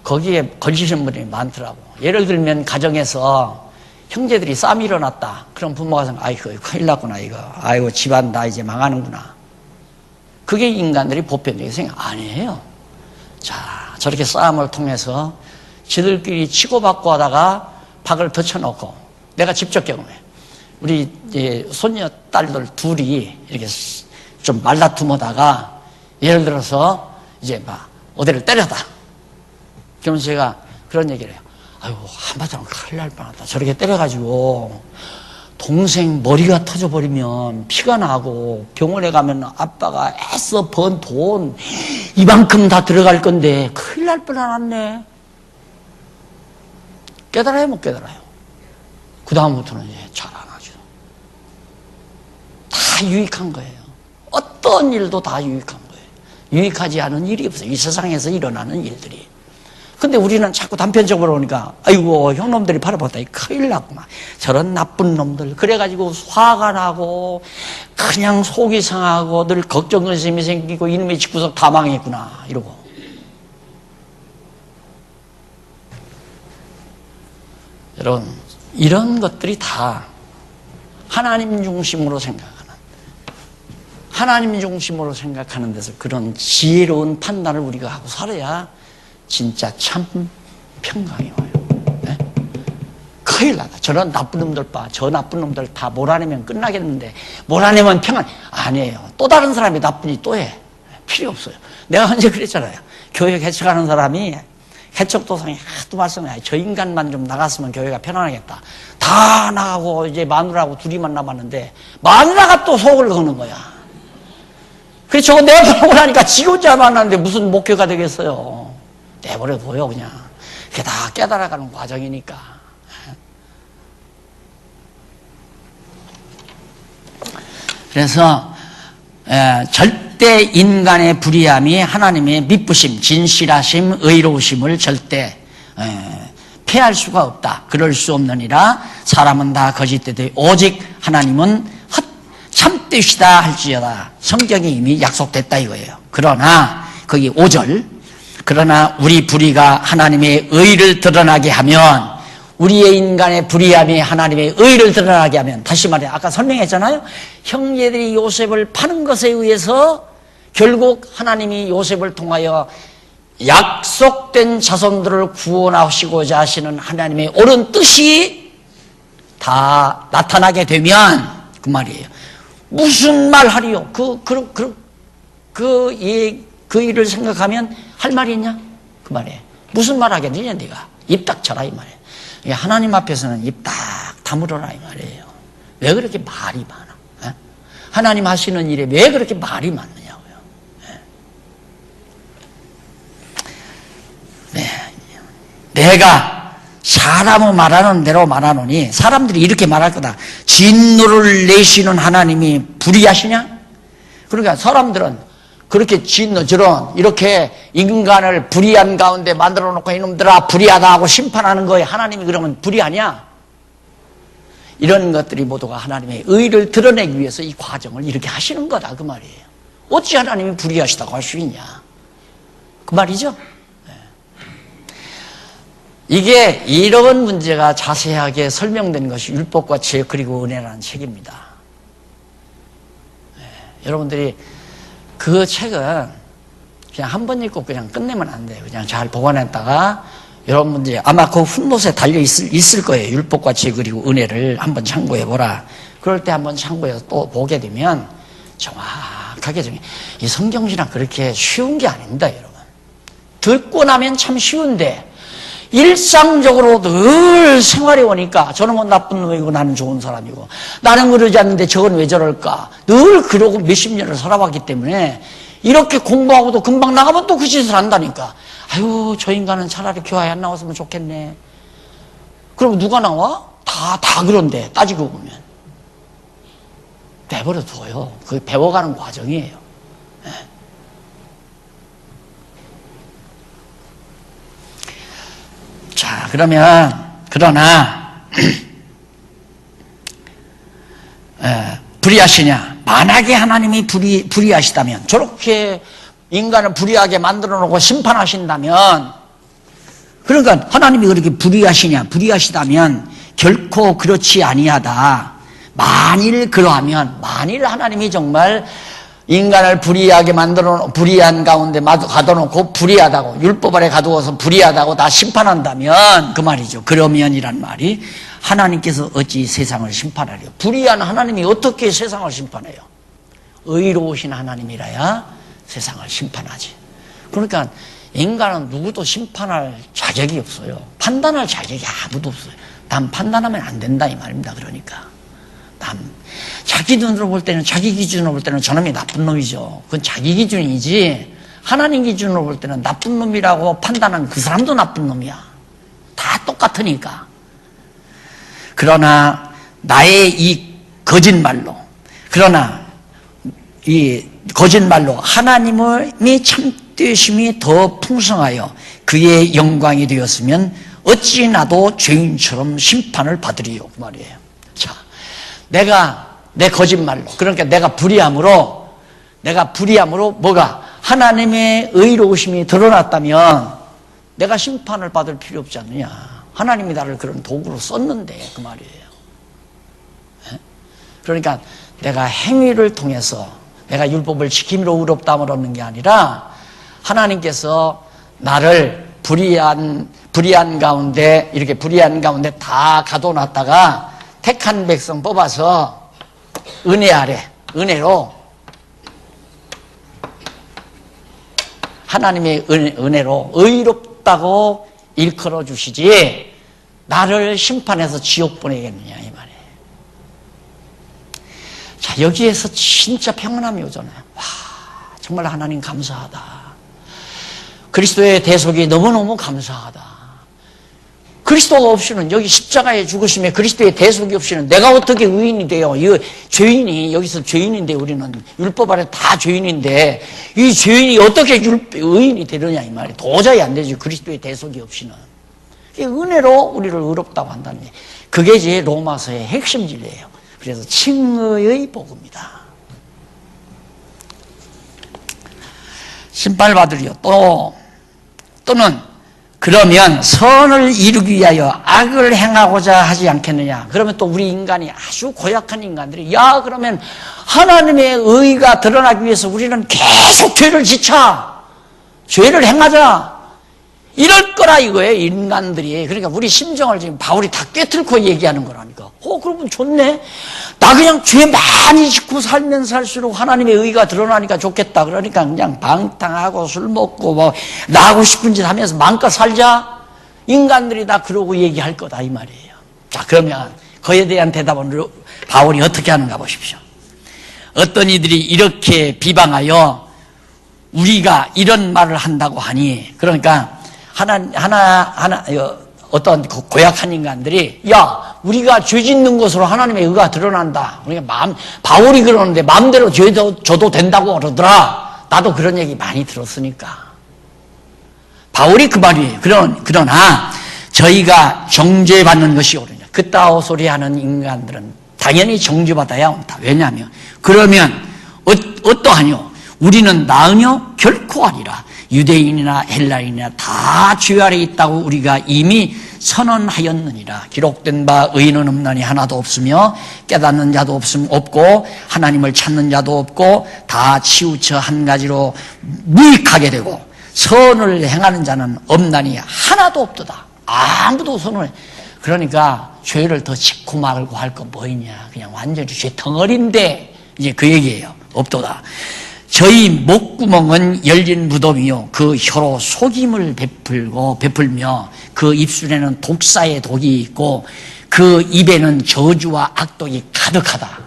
거기에 걸리시는 분이 많더라고. 예를 들면 가정에서 형제들이 싸움이 일어났다. 그럼 부모가 생각, 아이고 큰일 났구나 이거. 아이고 집안 다 이제 망하는구나. 그게 인간들이 보편적인 생각 아니에요. 자, 저렇게 싸움을 통해서 지들끼리 치고받고 하다가 박을 덧쳐놓고 내가 직접 경험해. 우리 이제 손녀 딸들 둘이 이렇게 좀 말다툼하다가 예를 들어서 이제 막 어디를 때렸다. 그러면 제가 그런 얘기를 해요. 아이고 한바탕 큰일 날 뻔하다. 저렇게 때려가지고 동생 머리가 터져버리면 피가 나고 병원에 가면 아빠가 애써 번 돈 이만큼 다 들어갈 건데 큰일 날 뻔하네. 깨달아요, 못 깨달아요? 그 다음부터는 이제 잘 안 하죠. 다 유익한 거예요. 어떤 일도 다 유익한 거예요. 유익하지 않은 일이 없어요. 이 세상에서 일어나는 일들이. 근데 우리는 자꾸 단편적으로 보니까 아이고 형놈들이 팔아먹었다. 큰일 났구나. 저런 나쁜 놈들. 그래가지고 화가 나고 그냥 속이 상하고 늘 걱정 근심이 생기고 이놈의 집구석 다 망했구나 이러고. 여러분 이런 것들이 다 하나님 중심으로 생각하는 데서 그런 지혜로운 판단을 우리가 하고 살아야 진짜 참 평강이 와요. 네? 큰일 나다. 저런 나쁜 놈들 봐. 저 나쁜 놈들 다 몰아내면 끝나겠는데 몰아내면 평안. 아니에요. 또 다른 사람이 나쁜이 또 해. 필요 없어요. 내가 언제 그랬잖아요. 교회 개척하는 사람이 개척도상에 하도 말씀해. 저 인간만 좀 나갔으면 교회가 편안하겠다. 다 나가고 이제 마누라하고 둘이만 남았는데 마누라가 또 속을 거는 거야. 그래서 저거 내버려두고 나니까 지 혼자 만났는데 무슨 목회가 되겠어요. 내버려둬요 그냥. 그게 다 깨달아가는 과정이니까. 그래서 절대 인간의 불의함이 하나님의 미쁘심, 진실하심, 의로우심을 절대 피할 수가 없다. 그럴 수 없느니라. 사람은 다 거짓되되 오직 하나님은 참되시다 할지어다. 성경에 이미 약속됐다 이거예요. 그러나 거기 5절 그러나 우리 불의가 하나님의 의를 드러나게 하면 우리의 인간의 불의함이 하나님의 의를 드러나게 하면 다시 말해 아까 설명했잖아요. 형제들이 요셉을 파는 것에 의해서 결국 하나님이 요셉을 통하여 약속된 자손들을 구원하시고자 하시는 하나님의 옳은 뜻이 다 나타나게 되면 그 말이에요. 무슨 말 하리요? 그 일을 생각하면 할 말이 있냐? 그 말이에요. 무슨 말 하겠느냐 네가. 입 닥쳐라 이 말이에요. 하나님 앞에서는 입 딱 다물어라 이 말이에요. 왜 그렇게 말이 많아? 하나님 하시는 일에 왜 그렇게 말이 많느냐고요. 네. 내가 사람은 말하는 대로 말하노니 사람들이 이렇게 말할 거다. 진노를 내시는 하나님이 불의하시냐? 그러니까 사람들은 그렇게 진노 저런 이렇게 인간을 불의한 가운데 만들어 놓고 이놈들아 불의하다 하고 심판하는 거에 하나님이 그러면 불의하냐? 이런 것들이 모두가 하나님의 의를 드러내기 위해서 이 과정을 이렇게 하시는 거다 그 말이에요. 어찌 하나님이 불의하시다고 할 수 있냐 그 말이죠. 이게 이런 문제가 자세하게 설명된 것이 율법과 지혜 그리고 은혜라는 책입니다. 여러분들이 그 책은 그냥 한 번 읽고 그냥 끝내면 안 돼요. 그냥 잘 보관했다가 여러분들이 아마 그 훗노트에 달려 있을 거예요. 율법과 지혜 그리고 은혜를 한번 참고해보라. 그럴 때 한번 참고해서 또 보게 되면 정확하게 이 성경신학 그렇게 쉬운 게 아닙니다, 여러분. 듣고 나면 참 쉬운데 일상적으로 늘 생활해 오니까 저놈은 나쁜 놈이고 나는 좋은 사람이고 나는 그러지 않는데 저건 왜 저럴까 늘 그러고 몇십 년을 살아왔기 때문에 이렇게 공부하고도 금방 나가면 또 그 짓을 한다니까. 아유 저 인간은 차라리 교회에 안 나왔으면 좋겠네. 그럼 누가 나와? 다 그런데 따지고 보면 내버려 둬요. 그게 배워가는 과정이에요. 네. 자, 그러나 불의하시냐? 만약에 하나님이 불의하시다면, 저렇게 인간을 불의하게 만들어 놓고 심판하신다면, 그러니까 하나님이 그렇게 불의하시다면 결코 그렇지 아니하다. 만일 그러하면, 만일 하나님이 정말 인간을 불의한 가운데 가둬놓고 불의하다고, 율법 아래 가두어서 불의하다고 다 심판한다면, 그 말이죠. 그러면이란 말이, 하나님께서 어찌 세상을 심판하려? 불의한 하나님이 어떻게 세상을 심판해요? 의로우신 하나님이라야 세상을 심판하지. 그러니까 인간은 누구도 심판할 자격이 없어요. 판단할 자격이 아무도 없어요. 남 판단하면 안 된다 이 말입니다. 그러니까 자기 눈으로 볼 때는, 자기 기준으로 볼 때는 저놈이 나쁜 놈이죠. 그건 자기 기준이지 하나님 기준으로 볼 때는 나쁜 놈이라고 판단한 그 사람도 나쁜 놈이야. 다 똑같으니까. 그러나 나의 이 거짓말로, 하나님의 참되심이 더 풍성하여 그의 영광이 되었으면 어찌 나도 죄인처럼 심판을 받으리요 그 말이에요. 자, 내가 내 거짓말로, 그러니까 내가 불의함으로 뭐가 하나님의 의로우심이 드러났다면 내가 심판을 받을 필요 없지 않느냐. 하나님이 나를 그런 도구로 썼는데 그 말이에요. 그러니까 내가 행위를 통해서 내가 율법을 지킴으로 의롭다함을 얻는 게 아니라 하나님께서 나를 불의한 가운데, 이렇게 불의한 가운데 다 가둬놨다가 택한 백성 뽑아서 은혜로 하나님의 은혜로 의롭다고 일컬어 주시지 나를 심판해서 지옥 보내겠느냐 이 말이에요. 자, 여기에서 진짜 평안함이 오잖아요. 와, 정말 하나님 감사하다. 그리스도의 대속이 너무너무 감사하다. 그리스도가 없이는, 여기 십자가의 죽으심에 그리스도의 대속이 없이는 내가 어떻게 의인이 돼요? 이 죄인이, 여기서 죄인인데, 우리는 율법 아래 다 죄인인데 이 죄인이 어떻게 의인이 되느냐 이 말이에요. 도저히 안 되죠. 그리스도의 대속이 없이는. 은혜로 우리를 의롭다고 한다는 게, 그게 이제 로마서의 핵심 진리예요. 그래서 칭의의 복음이다. 심판을 받으리요. 또는 그러면 선을 이루기 위하여 악을 행하고자 하지 않겠느냐. 그러면 또 우리 인간이, 아주 고약한 인간들이, 야 그러면 하나님의 의가 드러나기 위해서 우리는 계속 죄를 지차, 죄를 행하자, 이럴 거라 이거예요, 인간들이. 그러니까 우리 심정을 지금 바울이 다 꿰뚫고 얘기하는 거라니까. 그러면 좋네. 나 그냥 죄 많이 짓고 살면 살수록 하나님의 의가 드러나니까 좋겠다. 그러니까 그냥 방탕하고 술 먹고 뭐 나하고 싶은 짓 하면서 마음껏 살자. 인간들이 다 그러고 얘기할 거다 이 말이에요. 자, 그러면 그에 대한 대답은 바울이 어떻게 하는가 보십시오. 어떤 이들이 이렇게 비방하여 우리가 이런 말을 한다고 하니, 그러니까 어떤 고약한 인간들이 야 우리가 죄 짓는 것으로 하나님의 의가 드러난다. 우리가 바울이 그러는데 마음대로 죄 져도 된다고 그러더라. 나도 그런 얘기 많이 들었으니까. 바울이 그 말이에요. 그러나 저희가 정죄받는 것이 옳으냐. 그따오 소리하는 인간들은 당연히 정죄받아야 온다. 왜냐하면 그러면 어떠하뇨? 우리는 나으뇨? 결코 아니라. 유대인이나 헬라인이나 다 죄 아래 있다고 우리가 이미 선언하였느니라. 기록된 바 의인은 없나니 하나도 없으며 깨닫는 자도 없고 하나님을 찾는 자도 없고 다 치우쳐 한 가지로 무익하게 되고 선을 행하는 자는 없나니 하나도 없도다. 아무도 선을. 그러니까 죄를 더 짓고 말고 할 거 뭐 있냐. 그냥 완전히 죄 덩어리인데 이제 그 얘기예요. 없도다. 저희 목구멍은 열린 무덤이요 그 혀로 속임을 베풀며 그 입술에는 독사의 독이 있고 그 입에는 저주와 악독이 가득하다.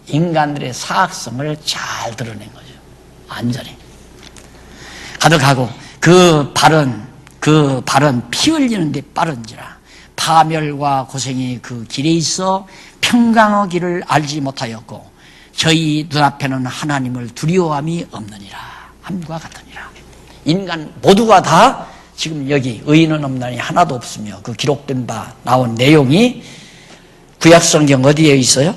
인간들의 사악성을 잘 드러낸 거죠. 완전히 가득하고 그 발은 피 흘리는데 빠른지라. 파멸과 고생이 그 길에 있어 평강의 길을 알지 못하였고 저희 눈앞에는 하나님을 두려워함이 없느니라. 함과 같으니라. 인간 모두가 다 지금 여기 의인은 없나니 하나도 없으며 그 기록된 바 나온 내용이 구약성경 어디에 있어요?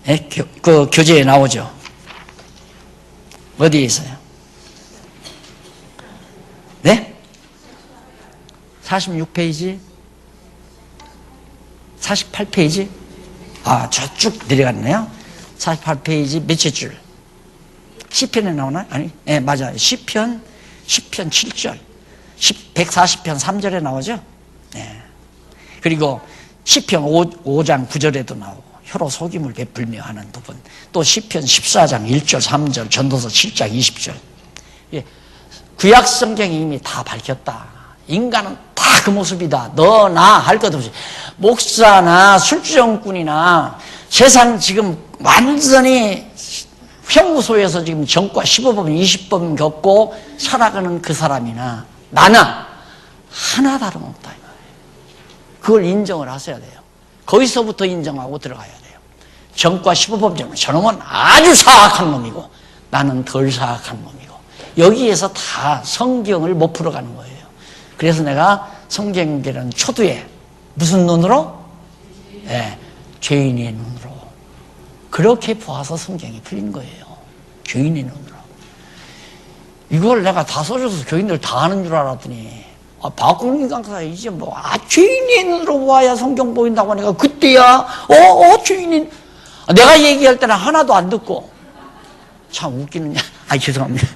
네? 그 교재에 나오죠. 어디에 있어요? 네? 46페이지? 48페이지? 아, 저쭉 내려갔네요. 48페이지 몇째 줄? 시편에 나오나? 아니, 네, 맞아요. 시편 7절. 140편 3절에 나오죠? 네. 그리고 시편 5장 9절에도 나오고, 혀로 속임을 베풀며 하는 부분. 또 시편 14장 1절, 3절, 전도서 7장 20절. 예, 구약 성경이 이미 다 밝혔다. 인간은 다 그 모습이다. 너, 나 할 것 없이. 목사나 술주정꾼이나 세상 지금 완전히 형무소에서 지금 전과 15번, 20번 겪고 살아가는 그 사람이나 나는 하나 다름없다. 그걸 인정을 하셔야 돼요. 거기서부터 인정하고 들어가야 돼요. 전과 15범죄는 저놈은 아주 사악한 놈이고 나는 덜 사악한 놈이고 여기에서 다 성경을 못 풀어가는 거예요. 그래서 내가 성경계는 초두에 무슨 눈으로? 네, 죄인의 눈으로. 그렇게 보아서 성경이 풀린 거예요. 죄인의 눈으로. 이걸 내가 다 써줘서 교인들 다 아는 줄 알았더니 박국민 강사 이제 죄인의 눈으로 보아야 성경 보인다고 하니까 그때야 죄인인 내가 얘기할 때는 하나도 안 듣고 참 웃기느냐. 죄송합니다.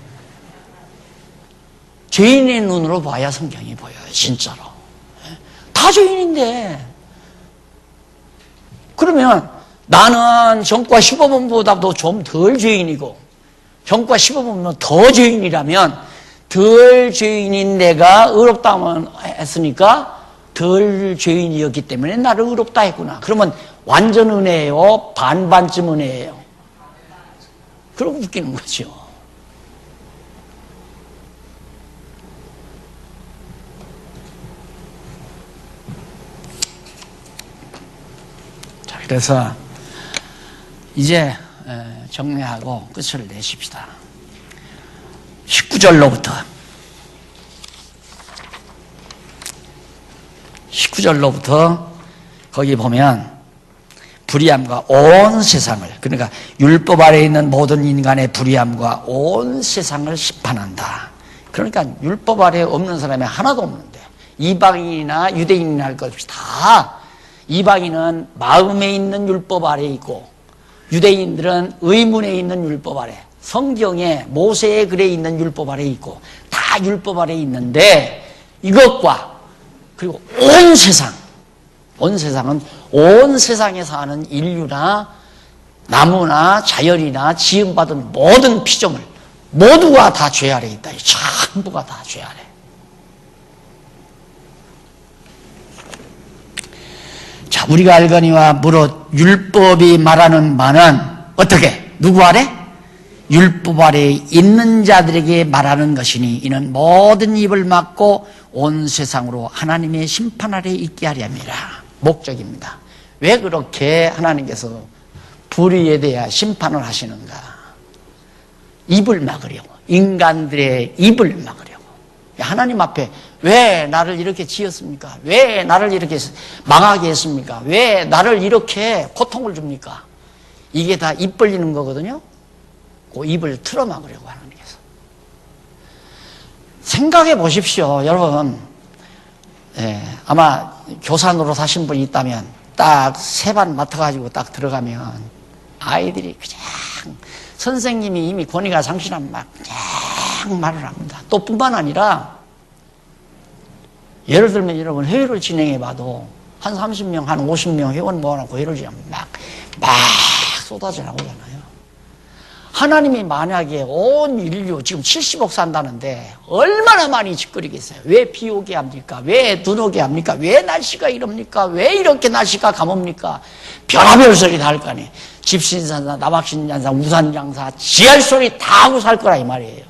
죄인의 눈으로 봐야 성경이 보여요. 진짜로. 다 죄인인데 그러면 나는 전과 15번보다도 좀 덜 죄인이고 전과 15번보다 더 죄인이라면 덜 죄인인 내가 의롭다만 했으니까 덜 죄인이었기 때문에 나를 의롭다 했구나. 그러면 완전 은혜예요? 반반쯤 은혜예요? 그러고 웃기는 거죠. 자, 그래서 이제 정리하고 끝을 내십시다. 19절로부터 거기 보면 불의함과 온 세상을, 그러니까 율법 아래에 있는 모든 인간의 불의함과 온 세상을 심판한다. 그러니까 율법 아래에 없는 사람이 하나도 없는데 이방인이나 유대인이나 할 것 없이 다 이방인은 마음에 있는 율법 아래에 있고 유대인들은 의문에 있는 율법 아래, 성경에 모세의 글에 있는 율법 아래에 있고 다 율법 아래에 있는데 이것과 그리고 온 세상, 온 세상은 온 세상에 사는 인류나 나무나 자연이나 지음받은 모든 피조물 모두가 다 죄 아래에 있다. 전부가 다 죄 아래. 자, 우리가 알거니와 무릇 율법이 말하는 바는 어떻게? 누구 아래? 율법 아래 있는 자들에게 말하는 것이니 이는 모든 입을 막고 온 세상으로 하나님의 심판 아래 있게 하려니라. 목적입니다. 왜 그렇게 하나님께서 불의에 대해 심판을 하시는가? 입을 막으려고, 인간들의 입을 막으려고. 하나님 앞에 왜 나를 이렇게 지었습니까? 왜 나를 이렇게 망하게 했습니까? 왜 나를 이렇게 고통을 줍니까? 이게 다 입 벌리는 거거든요. 그 입을 틀어막으려고 하나님께서. 생각해 보십시오, 여러분. 아마 교사 노릇 하신 분이 있다면 딱 세 반 맡아가지고 딱 들어가면 아이들이 그냥 선생님이 이미 권위가 상실한 막 그냥 말을 합니다. 또 뿐만 아니라 예를 들면 여러분 회의를 진행해 봐도 한 30명, 한 50명 회원 모아놓고 회의를 진행하면 막 쏟아져 나오잖아요. 하나님이 만약에 온 인류 지금 70억 산다는데 얼마나 많이 짓거리겠어요? 왜 비 오게 합니까? 왜 눈 오게 합니까? 왜 날씨가 이럽니까? 왜 이렇게 날씨가 가멉니까? 별의별 소리 다 할 거 아니에요. 집신산사, 나박신장사, 우산장사, 지할 소리 다 하고 살 거라 이 말이에요.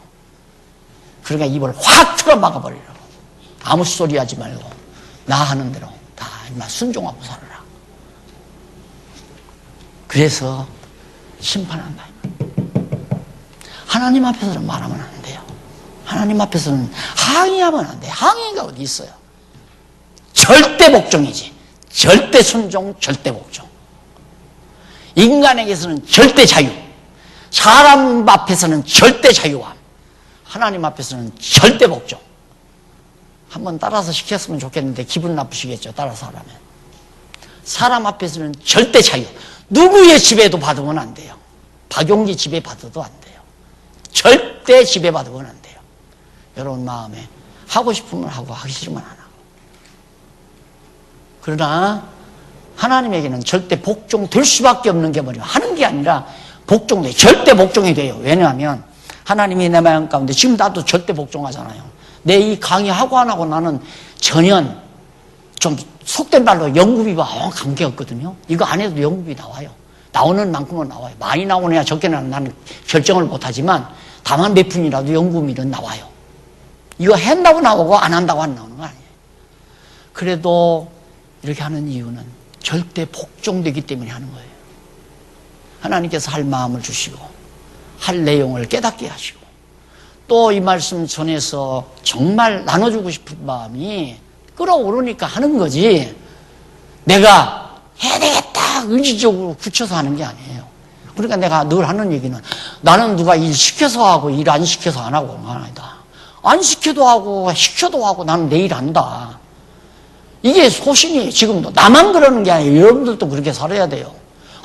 그러니까 입을 확 틀어 막아버리라고. 아무 소리 하지 말고 나 하는 대로 다 순종하고 살아라. 그래서 심판한다. 하나님 앞에서는 말하면 안 돼요. 하나님 앞에서는 항의하면 안 돼요. 항의가 어디 있어요? 절대 복종이지. 절대 순종, 절대 복종. 인간에게서는 절대 자유. 사람 앞에서는 절대 자유함. 하나님 앞에서는 절대 복종. 한번 따라서 시켰으면 좋겠는데 기분 나쁘시겠죠, 따라서 하라면. 사람 앞에서는 절대 자유. 누구의 지배도 받으면 안 돼요. 박용기 지배 받아도 안 돼요. 절대 지배 받으면 안 돼요. 여러분 마음에 하고 싶으면 하고 하기 싫으면 안 하고. 그러나 하나님에게는 절대 복종될 수밖에 없는 게 뭐냐면 하는 게 아니라 복종돼. 절대 복종이 돼요. 왜냐하면 하나님이 내 마음 가운데 지금 나도 절대 복종하잖아요. 내 이 강의하고 안 하고 나는 전혀 좀 속된 말로 연구비와 관계없거든요. 이거 안 해도 연구비 나와요. 나오는 만큼은 나와요. 많이 나오느냐 적게나 나는 결정을 못하지만 다만 몇 푼이라도 연구비는 나와요. 이거 한다고 나오고 안 한다고 안 나오는 거 아니에요. 그래도 이렇게 하는 이유는 절대 복종되기 때문에 하는 거예요. 하나님께서 할 마음을 주시고 할 내용을 깨닫게 하시고 또 이 말씀 전해서 정말 나눠주고 싶은 마음이 끌어오르니까 하는 거지 내가 해야 되겠다 의지적으로 굳혀서 하는 게 아니에요. 그러니까 내가 늘 하는 얘기는 나는 누가 일 시켜서 하고 일 안 시켜서 안 하고 아니다. 안 시켜도 하고 시켜도 하고 나는 내 일 한다. 이게 소신이 지금도 나만 그러는 게 아니에요. 여러분들도 그렇게 살아야 돼요.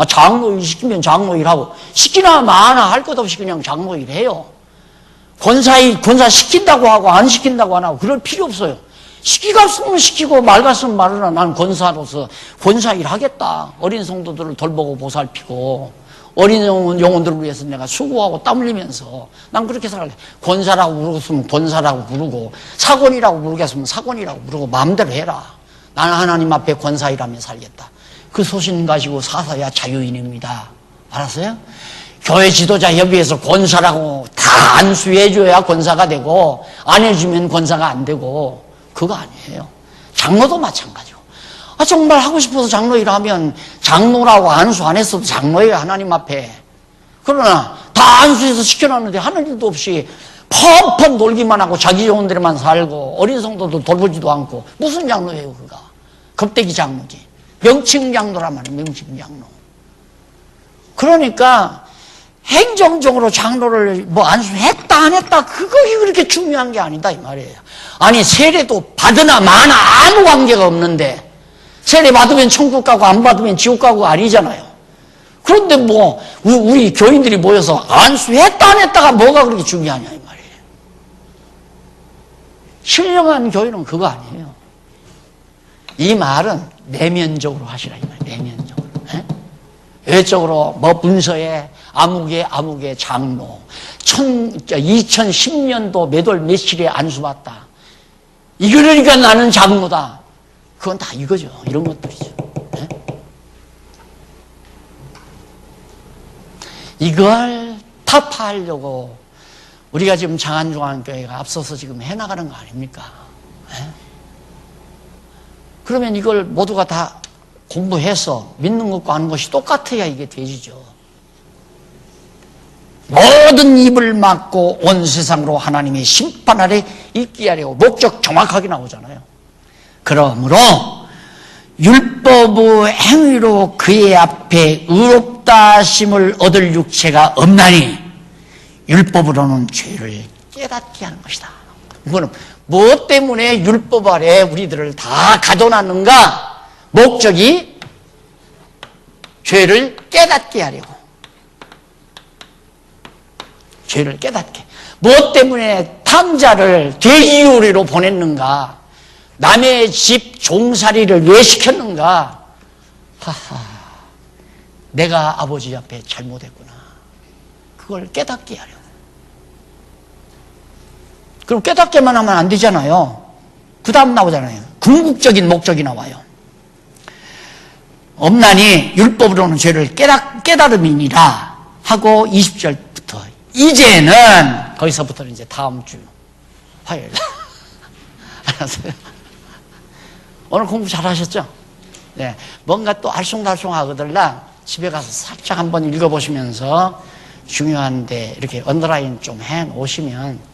장로일 시키면 장로일 하고 시키나 마나 할 것 없이 그냥 장로일 해요. 권사 시킨다고 하고 안 시킨다고 안 하고 그럴 필요 없어요. 시기가 없으면 시키고 말 같으면 말하나 난 권사로서 권사 일 하겠다. 어린 성도들을 돌보고 보살피고 어린 영혼들을 위해서 내가 수고하고 땀 흘리면서 난 그렇게 살아요. 권사라고 부르겠으면 권사라고 부르고 사권이라고 부르겠으면 사권이라고 부르고 마음대로 해라. 나는 하나님 앞에 권사일하며 살겠다. 그 소신 가지고 사서야 자유인입니다. 알았어요? 교회 지도자 협의회에서 권사라고 다 안수해줘야 권사가 되고 안 해주면 권사가 안 되고 그거 아니에요. 장로도 마찬가지고. 정말 하고 싶어서 장로 일하면 장로라고 안수 안 했어도 장로예요. 하나님 앞에. 그러나 다 안수해서 시켜놨는데 하는 일도 없이 펑펑 놀기만 하고 자기 좋은 데만 살고 어린 성도도 돌보지도 않고 무슨 장로예요 그가. 겁대기 장로지. 명칭 장로란 말이에요. 명칭 장로. 그러니까 행정적으로 장로를 뭐 안수했다 안 했다 그것이 그렇게 중요한 게 아니다 이 말이에요. 아니 세례도 받으나 마나 아무 관계가 없는데 세례 받으면 천국 가고 안 받으면 지옥 가고 아니잖아요. 그런데 뭐 우리 교인들이 모여서 안수했다 안 했다가 뭐가 그렇게 중요하냐 이 말이에요. 신령한 교인은 그거 아니에요. 이 말은 내면적으로 하시라 이 말이에요. 내면적으로. 외적으로 뭐 문서에 아무개 장로 2010년도 몇 월 며칠에 안수받다. 이러니까 나는 장로다. 그건 다 이거죠. 이런 것들이죠. 이걸 타파하려고 우리가 지금 장안중앙교회가 앞서서 지금 해나가는 거 아닙니까? 예? 그러면 이걸 모두가 다 공부해서 믿는 것과 아는 것이 똑같아야 이게 되지죠. 모든 입을 막고 온 세상으로 하나님의 심판 아래 있게 하려고 목적 정확하게 나오잖아요. 그러므로 율법의 행위로 그의 앞에 의롭다 하심을 얻을 육체가 없나니 율법으로는 죄를 깨닫게 하는 것이다. 이거는 무엇 때문에 율법 아래 우리들을 다 가둬놨는가? 목적이 죄를 깨닫게 하려고. 죄를 깨닫게. 무엇 때문에 탕자를 돼지우리로 보냈는가? 남의 집 종살이를 왜 시켰는가? 하하, 내가 아버지 앞에 잘못했구나. 그걸 깨닫게 하려고. 그럼 깨닫게만 하면 안 되잖아요. 그 다음 나오잖아요. 궁극적인 목적이 나와요. 없나니 율법으로는 죄를 깨달음이니라 하고 20절부터 이제는 거기서부터는 이제 다음 주 화요일 알았어요? 오늘 공부 잘하셨죠? 네, 뭔가 또 알쏭달쏭하거들라 집에 가서 살짝 한번 읽어보시면서 중요한데 이렇게 언더라인 좀 해놓으시면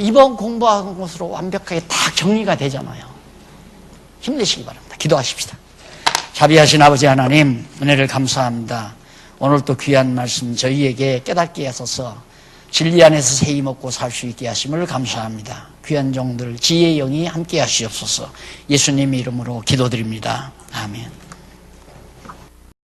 이번 공부한 것으로 완벽하게 다 정리가 되잖아요. 힘내시기 바랍니다. 기도하십시다. 자비하신 아버지 하나님, 은혜를 감사합니다. 오늘 또 귀한 말씀 저희에게 깨닫게 하소서 진리 안에서 새히 먹고 살 수 있게 하심을 감사합니다. 귀한 종들 지혜의 영이 함께 하시옵소서. 예수님의 이름으로 기도드립니다. 아멘.